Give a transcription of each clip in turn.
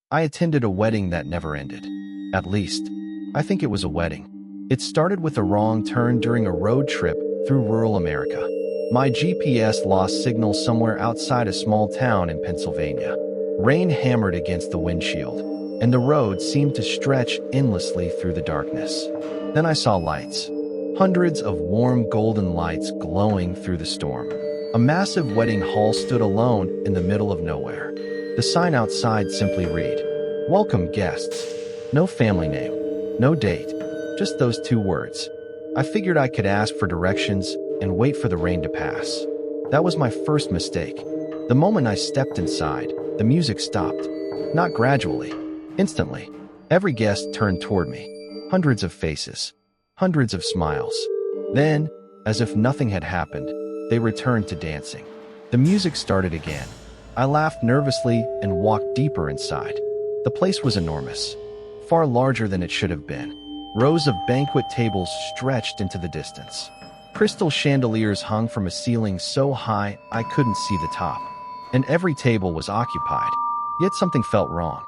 I attended a wedding that never ended. At least, I think it was a wedding. It started with a wrong turn during a road trip through rural America. My GPS lost signal somewhere outside a small town in Pennsylvania. Rain hammered against the windshield, and the road seemed to stretch endlessly through the darkness. Then I saw lights. Hundreds of warm golden lights glowing through the storm. A massive wedding hall stood alone in the middle of nowhere. The sign outside simply read, "Welcome guests." No family name, no date, just those two words. I figured I could ask for directions and wait for the rain to pass. That was my first mistake. The moment I stepped inside, the music stopped. Not gradually, instantly. Every guest turned toward me. Hundreds of faces, hundreds of smiles. Then, as if nothing had happened, they returned to dancing. The music started again. I laughed nervously and walked deeper inside. The place was enormous, far larger than it should have been. Rows of banquet tables stretched into the distance. Crystal chandeliers hung from a ceiling so high I couldn't see the top. And every table was occupied. Yet something felt wrong.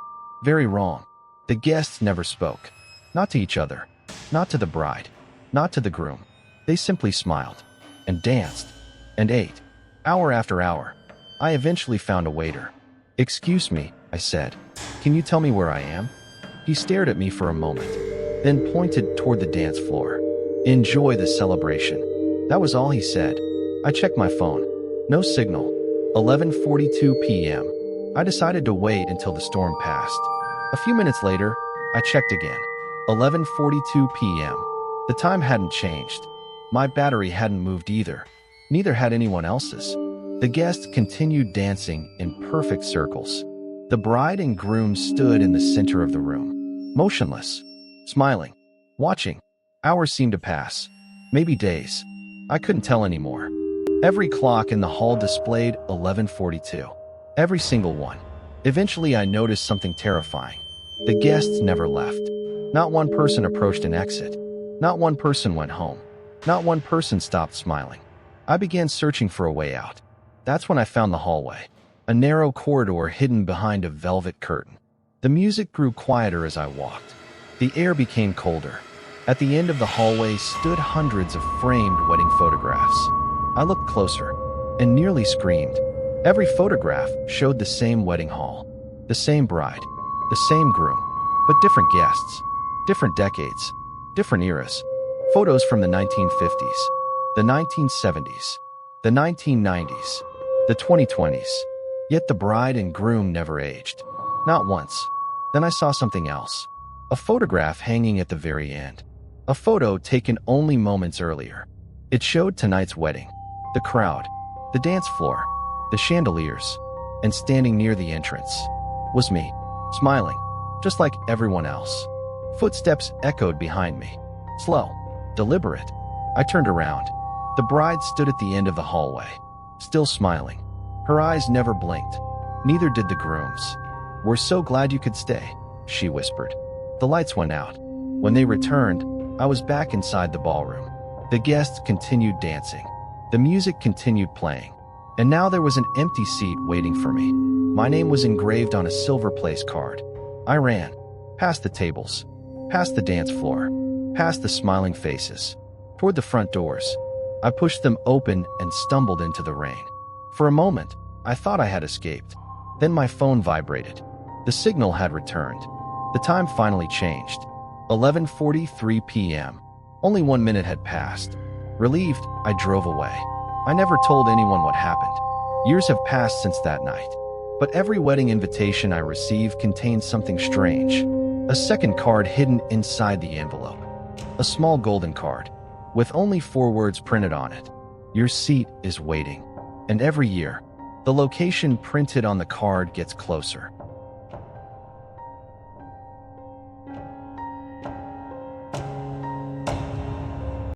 Very wrong. The guests never spoke. Not to each other. Not to the bride. Not to the groom. They simply smiled. And danced. And ate. Hour after hour. I eventually found a waiter. "Excuse me," I said. "Can you tell me where I am?" He stared at me for a moment, then pointed toward the dance floor. "Enjoy the celebration." That was all he said. I checked my phone. No signal. 11:42 p.m. I decided to wait until the storm passed. A few minutes later, I checked again. 11:42 p.m. The time hadn't changed. My battery hadn't moved either. Neither had anyone else's. The guests continued dancing in perfect circles. The bride and groom stood in the center of the room, motionless, smiling, watching. Hours seemed to pass, maybe days. I couldn't tell anymore. Every clock in the hall displayed 11:42. Every single one. Eventually, I noticed something terrifying. The guests never left. Not one person approached an exit. Not one person went home. Not one person stopped smiling. I began searching for a way out. That's when I found the hallway, a narrow corridor hidden behind a velvet curtain. The music grew quieter as I walked. The air became colder. At the end of the hallway stood hundreds of framed wedding photographs. I looked closer and nearly screamed. Every photograph showed the same wedding hall, the same bride, the same groom, but different guests, different decades, different eras. Photos from the 1950s, the 1970s, the 1990s, the 2020s. Yet the bride and groom never aged. Not once. Then I saw something else. A photograph hanging at the very end. A photo taken only moments earlier. It showed tonight's wedding. The crowd, the dance floor, the chandeliers, and standing near the entrance was me, smiling, just like everyone else. Footsteps echoed behind me. Slow, deliberate. I turned around. The bride stood at the end of the hallway, still smiling. Her eyes never blinked. Neither did the groom's. "We're so glad you could stay," she whispered. The lights went out. When they returned, I was back inside the ballroom. The guests continued dancing. The music continued playing. And now there was an empty seat waiting for me. My name was engraved on a silver place card. I ran, past the tables, past the dance floor, past the smiling faces, toward the front doors. I pushed them open and stumbled into the rain. For a moment, I thought I had escaped. Then my phone vibrated. The signal had returned. The time finally changed. 11:43 p.m. Only 1 minute had passed. Relieved, I drove away. I never told anyone what happened. Years have passed since that night. But every wedding invitation I received contained something strange. A second card hidden inside the envelope. A small golden card, with only 4 words printed on it. "Your seat is waiting." And every year, the location printed on the card gets closer.